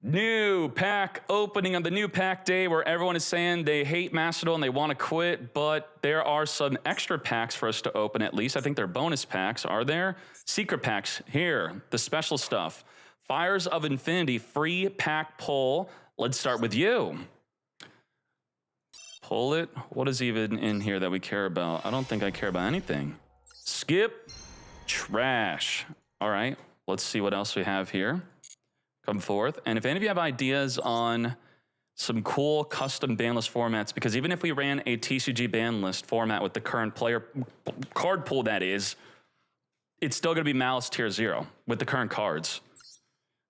New pack opening on the new pack day where everyone is saying they hate Macedon and they want to quit, but there are some extra packs for us to open at least. I think they're bonus packs. Are there? Secret packs here, the special stuff. Fires of Infinity, free pack pull. Let's start with you. Pull it. What is even in here that we care about? I don't think I care about anything. Skip. Trash. All right, let's see what else we have here. Come forth. And if any of you have ideas on some cool custom ban list formats, because even if we ran a TCG ban list format with the current player card pool that is, it's still going to be Malice tier 0 with the current cards.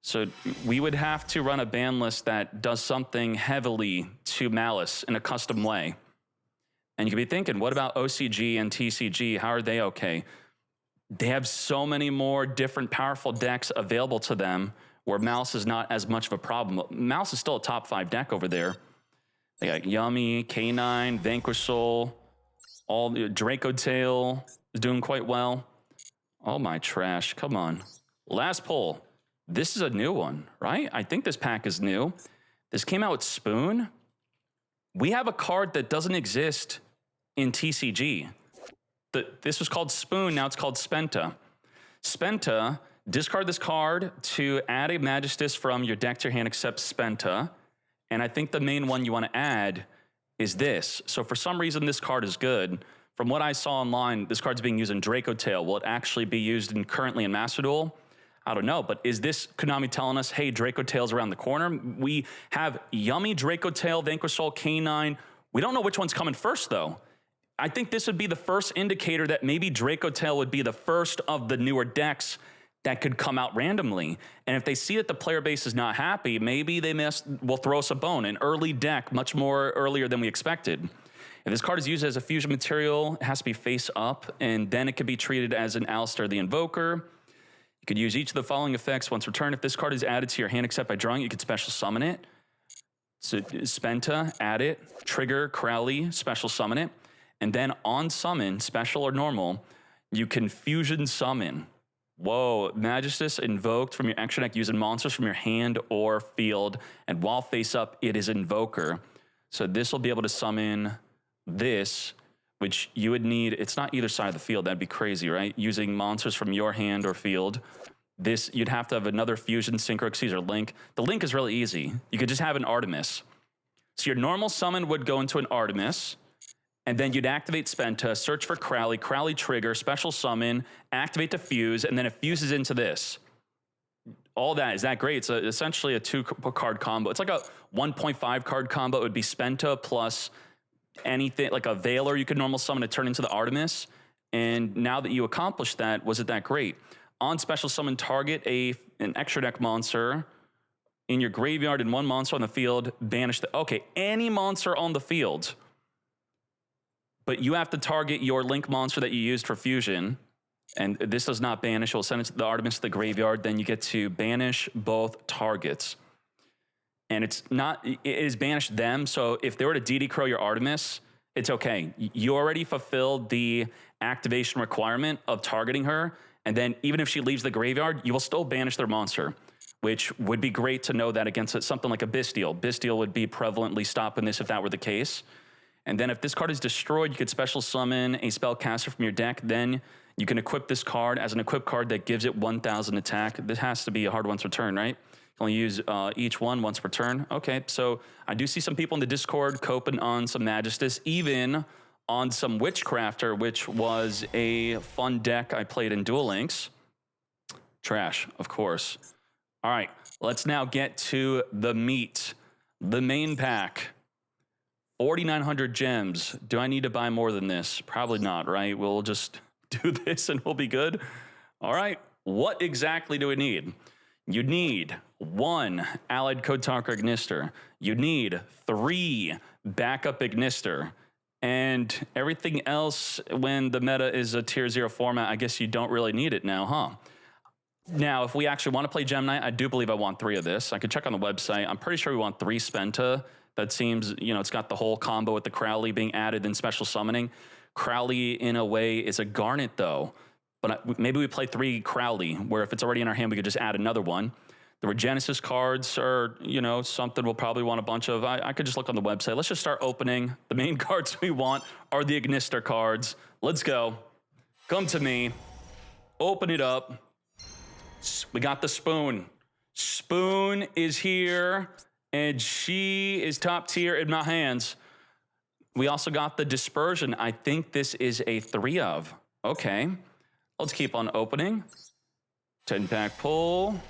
So we would have to run a ban list that does something heavily to Malice in a custom way. And you could be thinking, what about OCG and TCG? How are they okay? They have so many more different powerful decks available to them where Malice is not as much of a problem. Malice is still a top 5 deck over there. They got Yummy, K9, Vanquish Soul, all Draco Tail is doing quite well. Oh my trash, come on. Last pull. This is a new one, right? I think this pack is new. This came out with Spoon. We have a card that doesn't exist in TCG. This was called Spoon, now it's called Spenta. Spenta, discard this card to add a Magistus from your deck to your hand except Spenta. And I think the main one you want to add is this. So for some reason, this card is good. From what I saw online, this card's being used in Draco Tail. Will it actually be used currently in Master Duel? I don't know, but is this Konami telling us, hey, Draco Tail's around the corner? We have Yummy, Draco Tail, Vanquish Soul, K9. We don't know which one's coming first, though. I think this would be the first indicator that maybe Draco Tail would be the first of the newer decks that could come out randomly. And if they see that the player base is not happy, maybe they will throw us a bone. An early deck, much more earlier than we expected. If this card is used as a fusion material, it has to be face up, and then it could be treated as an Alistair the Invoker. You could use each of the following effects once returned. If this card is added to your hand except by drawing, you could special summon it. So Spenta, add it. Trigger, Crowley, special summon it. And then on summon, special or normal, you can fusion summon. Whoa, Magistus invoked from your extra deck using monsters from your hand or field. And while face up, it is Invoker. So this will be able to summon this, which you would need. It's not either side of the field. That'd be crazy, right? Using monsters from your hand or field. This, you'd have to have another fusion, Synchro Xyz, or Link. The Link is really easy. You could just have an Artemis. So your normal summon would go into an Artemis. And then you'd activate Spenta, search for Crowley, Crowley trigger, special summon, activate to fuse, and then it fuses into this. All that, is that great? It's essentially a 2-card combo. It's like a 1.5 card combo. It would be Spenta plus anything, like a Veiler you could normal summon to turn into the Artemis. And now that you accomplished that, was it that great? On special summon, target an extra deck monster in your graveyard and one monster on the field, banish okay, any monster on the field. But you have to target your Link monster that you used for fusion. And this does not banish. We'll send it to the Artemis to the graveyard. Then you get to banish both targets. And it is banished them. So if they were to DD Crow your Artemis, it's okay. You already fulfilled the activation requirement of targeting her. And then even if she leaves the graveyard, you will still banish their monster, which would be great to know that against something like a Bestial. Bestial would be prevalently stopping this if that were the case. And then if this card is destroyed, you could special summon a spellcaster from your deck. Then you can equip this card as an equip card that gives it 1,000 attack. This has to be a hard once per turn, right? You can only use each one once per turn. Okay, so I do see some people in the Discord coping on some Magistus, even on some Witchcrafter, which was a fun deck I played in Duel Links. Trash, of course. All right, let's now get to the meat, the main pack. 4,900 gems. Do I need to buy more than this? Probably not, right? We'll just do this and we'll be good. All right, what exactly do we need? You need 1 Allied Code Talker Ignister. You need 3 backup Ignister. And everything else, when the meta is a tier 0 format, I guess you don't really need it now, huh? Now, if we actually want to play Gem Knight, I do believe I want 3 of this. I could check on the website. I'm pretty sure we want 3 Spenta. That seems, it's got the whole combo with the Crowley being added in special summoning. Crowley, in a way, is a Garnet, though. But maybe we play 3 Crowley, where if it's already in our hand, we could just add another one. The Regenesis cards are, you know, something we'll probably want a bunch of. I could just look on the website. Let's just start opening. The main cards we want are the Ignister cards. Let's go. Come to me. Open it up. We got the Spoon. Spoon is here, and she is top tier in my hands. We also got the Dispersion. I think this is a 3 of. Okay. Let's keep on opening. 10-pack pull.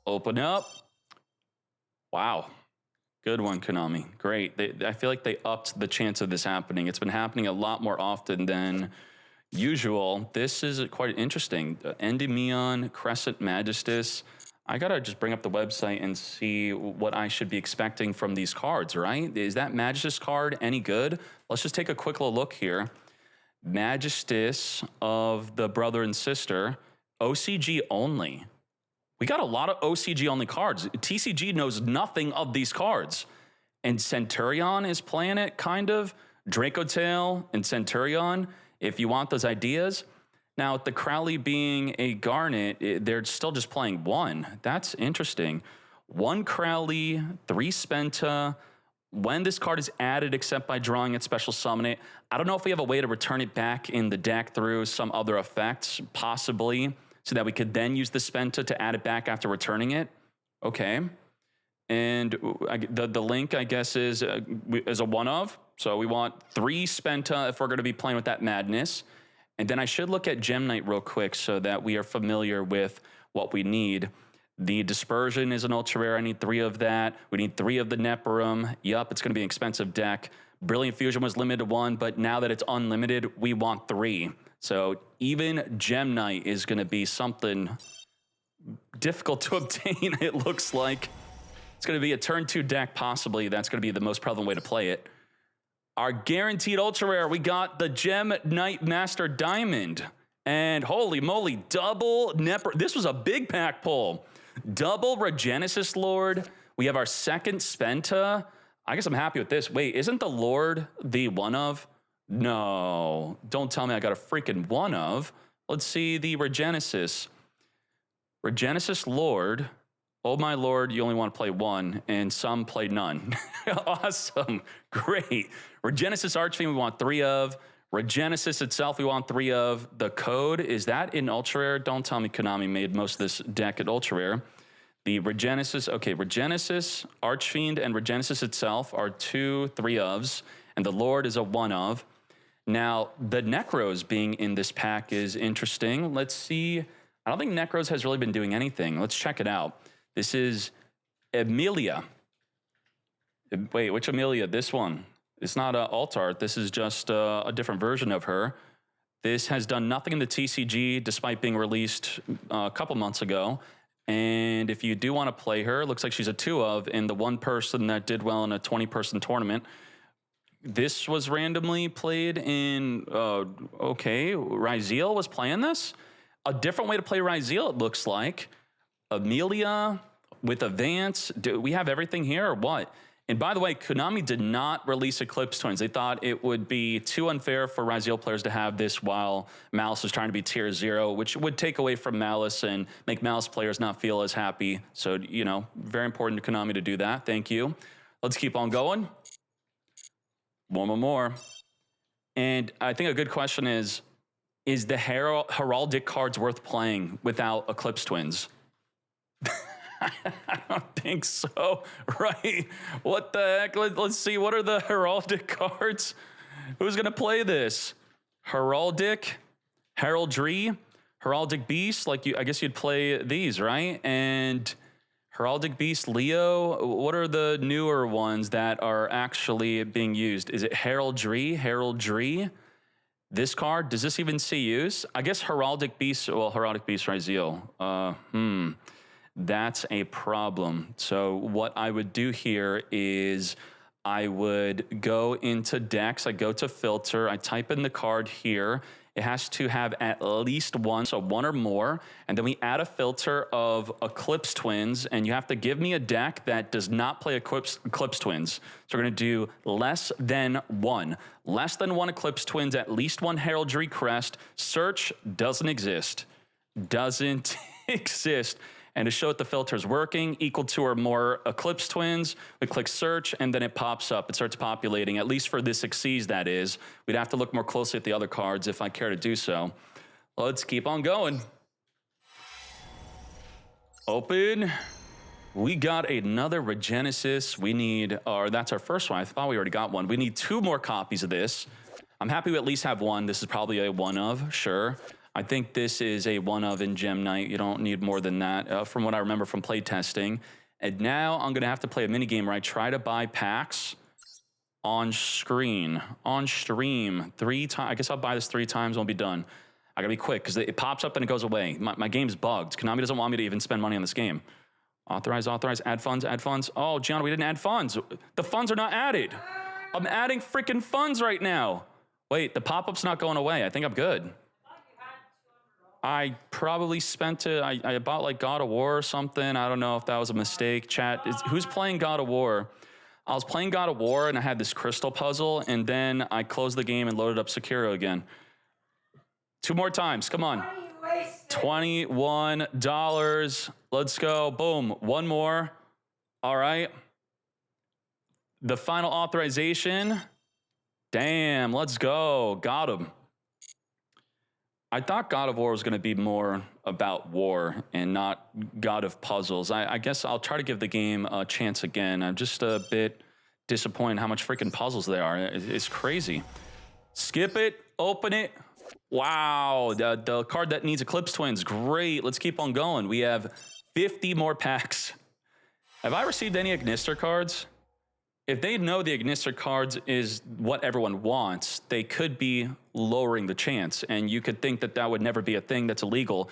Open up. Wow. Good one, Konami. Great. I feel like they upped the chance of this happening. It's been happening a lot more often than usual. This is quite interesting. Endymion, Crescent Magistus. I gotta just bring up the website and see what I should be expecting from these cards, right? Is that Magistus card any good? Let's just take a quick little look here. Magistus of the brother and sister, OCG only. We got a lot of OCG only cards. TCG knows nothing of these cards. And Centurion is playing it, kind of. Draco Tail and Centurion, if you want those ideas. Now, the Crowley being a Garnet, they're still just playing 1. That's interesting. 1 Crowley, 3 Spenta. When this card is added, except by drawing it, special summon it. I don't know if we have a way to return it back in the deck through some other effects, possibly, so that we could then use the Spenta to add it back after returning it. Okay. And the link, I guess, is a 1 of. So we want 3 Spenta if we're going to be playing with that madness. And then I should look at Gem Knight real quick so that we are familiar with what we need. The Dispersion is an ultra rare. I need 3 of that. We need 3 of the Neperum. Yup, it's going to be an expensive deck. Brilliant Fusion was limited to 1, but now that it's unlimited, we want 3. So even Gem Knight is going to be something difficult to obtain, it looks like. It's going to be a turn 2 deck, possibly. That's going to be the most prevalent way to play it. Our guaranteed ultra rare, we got the Gem Knight Master Diamond. And holy moly, double Neper. This was a big pack pull. Double Regenesis Lord. We have our second Spenta. I guess I'm happy with this. Wait, isn't the Lord the 1 of? No, don't tell me I got a freaking 1 of. Let's see the Regenesis. Regenesis Lord. Oh my Lord, you only want to play 1, and some play none. Awesome, great. Regenesis Archfiend we want 3 of. Regenesis itself we want 3 of. The code, is that in ultra rare? Don't tell me Konami made most of this deck at ultra rare. The Regenesis, okay, Regenesis, Archfiend, and Regenesis itself are 2 3 ofs, and the Lord is a 1 of. Now, the Necros being in this pack is interesting. Let's see. I don't think Necros has really been doing anything. Let's check it out. This is Amelia. Wait, which Amelia? This one. It's not alt art. This is just a different version of her. This has done nothing in the TCG despite being released a couple months ago. And if you do want to play her, it looks like she's a 2 of, and the 1 person that did well in a 20-person tournament. This was randomly played in, okay, Ryzeal was playing this? A different way to play Ryzeal, it looks like. Amelia with Advance. Do we have everything here or what? And by the way, Konami did not release Eclipse Twins. They thought it would be too unfair for Ryzeal players to have this while Malice was trying to be tier 0, which would take away from Malice and make Malice players not feel as happy. So, you know, very important to Konami to do that. Thank you. Let's keep on going. One more. And I think a good question is the Heraldic cards worth playing without Eclipse Twins? I don't think so, right? What the heck? Let's see. What are the Heraldic cards? Who's going to play this? Heraldic, Heraldry, Heraldic Beast. Like, I guess you'd play these, right? And Heraldic Beast, Leo. What are the newer ones that are actually being used? Is it Heraldry? Heraldry? This card, does this even see use? I guess Heraldic Beast, well, Heraldic Beast Ryzeal. That's a problem. So what I would do here is I would go into decks, I go to filter, I type in the card here. It has to have at least 1, so 1 or more. And then we add a filter of Eclipse Twins, and you have to give me a deck that does not play Eclipse Twins. So we're gonna do less than 1. Less than 1 Eclipse Twins, at least 1 Heraldry Crest. Search doesn't exist. Doesn't exist. And to show that the filter is working, equal to or more Eclipse Twins, we click search, and then it pops up. It starts populating, at least for this Xyz, that is. We'd have to look more closely at the other cards if I care to do so. Let's keep on going. Open. We got another Regenesis. We need, or that's our first one. I thought we already got one. We need 2 more copies of this. I'm happy we at least have one. This is probably a one of, sure. I think this is a one of in Gem Night. You don't need more than that, from what I remember from play testing. And now I'm gonna have to play a mini game where I try to buy packs on screen, on stream 3 times. I guess I'll buy this 3 times, won't be done. I gotta be quick because it pops up and it goes away. My game's bugged. Konami doesn't want me to even spend money on this game. Authorize, add funds, add funds. Oh, Gianna, we didn't add funds. The funds are not added. I'm adding freaking funds right now. Wait, the pop-up's not going away. I think I'm good. I probably spent it, I bought like God of War or something. I don't know if that was a mistake. Chat, who's playing God of War? I was playing God of War and I had this crystal puzzle and then I closed the game and loaded up Sekiro again. 2 more times, come on. $21, let's go, boom, 1 more. All right. The final authorization. Damn, let's go, got him. I thought God of War was going to be more about war and not God of Puzzles. I guess I'll try to give the game a chance again. I'm just a bit disappointed how much freaking puzzles there are. It's crazy. Skip it, open it. Wow, the card that needs Eclipse Twins, great. Let's keep on going. We have 50 more packs. Have I received any Ignister cards? If they know the Ignister cards is what everyone wants, they could be lowering the chance. And you could think that that would never be a thing that's illegal.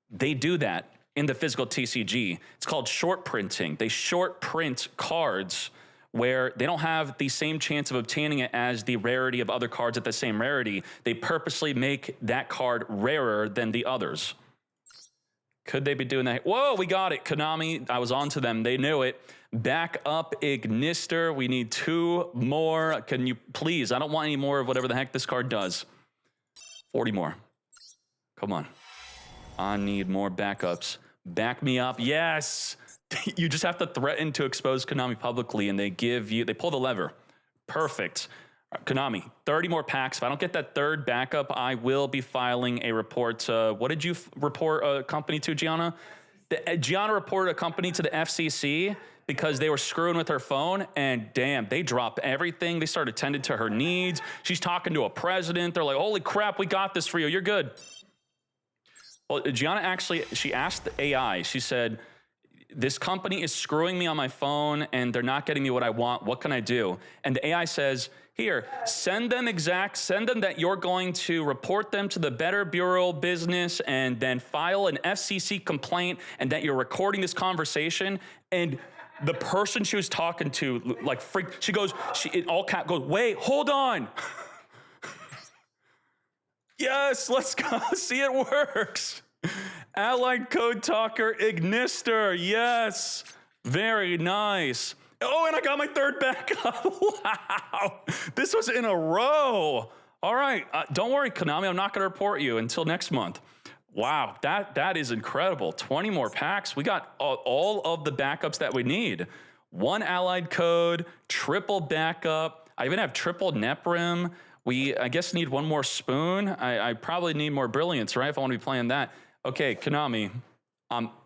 They do that in the physical TCG. It's called short printing. They short print cards where they don't have the same chance of obtaining it as the rarity of other cards at the same rarity. They purposely make that card rarer than the others. Could they be doing that? Whoa, we got it. Konami, I was on to them. They knew it. Back up Ignister. We need 2 more. Can you please? I don't want any more of whatever the heck this card does. 40 more. Come on. I need more backups. Back me up. Yes. You just have to threaten to expose Konami publicly and they pull the lever. Perfect. Konami, 30 more packs. If I don't get that 3rd backup, I will be filing a report. What did you report a company to, Gianna? Gianna reported a company to the FCC because they were screwing with her phone, and damn, they dropped everything. They started tending to her needs. She's talking to a president. They're like, holy crap, we got this for you. You're good. Well, Gianna actually, she asked the AI, she said, this company is screwing me on my phone and they're not getting me what I want. What can I do? And the AI says, here, send them that you're going to report them to the Better Bureau of Business and then file an FCC complaint and that you're recording this conversation. And the person she was talking to, like, freaked. She goes, in all cap goes, wait, hold on. Yes, let's go. See, it works. Allied Code Talker Ignister. Yes. Very nice. Oh, and I got my 3rd backup. Wow. This was in a row. All right. Don't worry, Konami. I'm not going to report you until next month. Wow. That is incredible. 20 more packs. We got all of the backups that we need. 1 Allied Code, triple backup. I even have triple Neprim. We, I guess, need 1 more Spoon. I probably need more Brilliance, right? If I want to be playing that. Okay, Konami.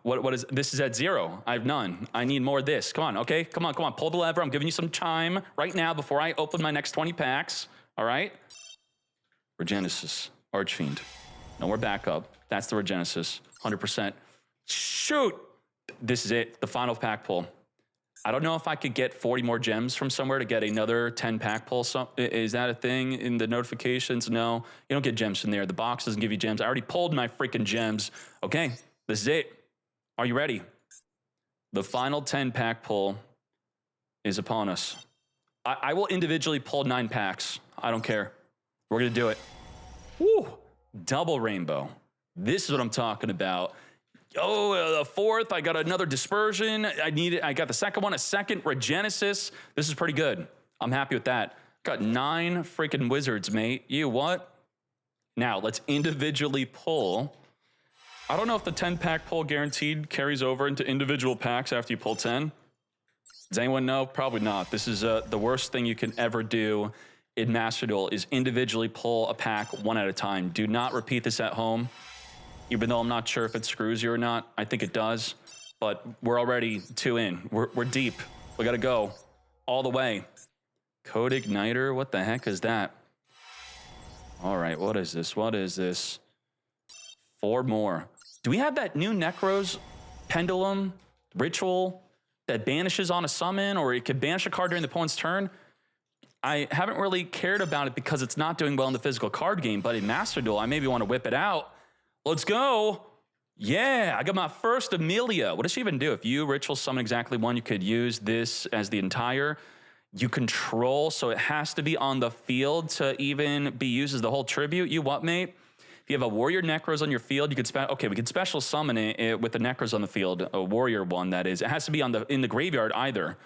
What is this? Is at 0. I have none. I need more of this. Come on, okay? Come on. Pull the lever. I'm giving you some time right now before I open my next 20 packs. All right? Regenesis. Archfiend. No more backup. That's the Regenesis. 100%. Shoot! This is it. The final pack pull. I don't know if I could get 40 more gems from somewhere to get another 10 pack pull. Is that a thing in the notifications? No, you don't get gems from there. The box doesn't give you gems. I already pulled my freaking gems. Okay, this is it. Are you ready? The final 10 pack pull is upon us. I will individually pull 9 packs. I don't care. We're gonna do it. Woo! Double rainbow. This is what I'm talking about. Oh, the 4th, I got another dispersion. I got the 2nd one, a 2nd Regenesis. This is pretty good. I'm happy with that. Got 9 freaking wizards, mate. You what? Now, let's individually pull. I don't know if the 10-pack pull guaranteed carries over into individual packs after you pull 10. Does anyone know? Probably not. This is the worst thing you can ever do in Master Duel is individually pull a pack one at a time. Do not repeat this at home, even though I'm not sure if it screws you or not. I think it does, but we're already 2 in. We're deep. We got to go all the way. Code Igniter? What the heck is that? All right, what is this? What is this? 4 more. Do we have that new Necros Pendulum ritual that banishes on a summon, or it could banish a card during the opponent's turn? I haven't really cared about it because it's not doing well in the physical card game, but in Master Duel, I maybe want to whip it out. Let's go. Yeah, I got my first Amelia. What does she even do? If you ritual summon exactly one, you could use this as the entire. You control, so it has to be on the field to even be used as the whole tribute. You what, mate? If you have a Warrior Necros on your field, you could we could special summon it with the Necros on the field, a Warrior one that is. It has to be on in the graveyard either,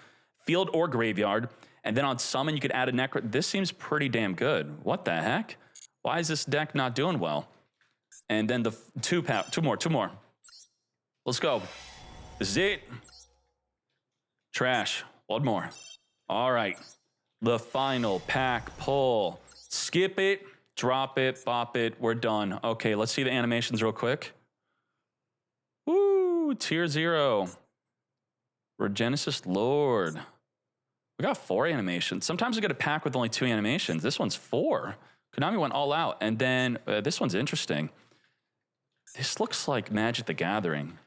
field or graveyard. And then on summon, you could add a Necro. This seems pretty damn good. What the heck? Why is this deck not doing well? And then the 2 more. Let's go. This is it. Trash. 1 more. All right. The final pack pull. Skip it, drop it, bop it. We're done. Okay, let's see the animations real quick. Woo, tier 0. Regeneration Lord. We got 4 animations. Sometimes we get a pack with only 2 animations. This one's 4. Konami went all out. And then this one's interesting. This looks like Magic the Gathering.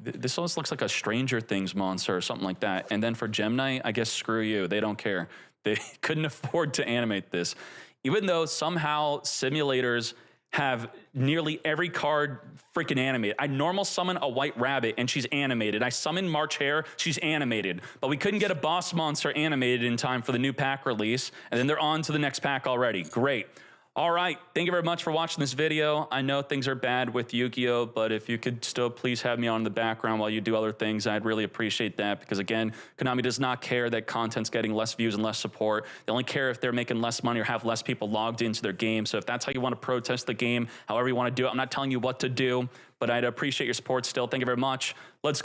This almost looks like a Stranger Things monster or something like that. And then for Gemini, I guess screw you. They don't care. They couldn't afford to animate this. Even though somehow simulators have nearly every card freaking animated. I normal summon a White Rabbit and she's animated. I summon March Hare, she's animated. But we couldn't get a boss monster animated in time for the new pack release. And then they're on to the next pack already. Great. All right, thank you very much for watching this video. I know things are bad with Yu-Gi-Oh, but if you could still please have me on in the background while you do other things, I'd really appreciate that because again, Konami does not care that content's getting less views and less support. They only care if they're making less money or have less people logged into their game. So if that's how you want to protest the game, however you want to do it, I'm not telling you what to do, but I'd appreciate your support still. Thank you very much. Let's go.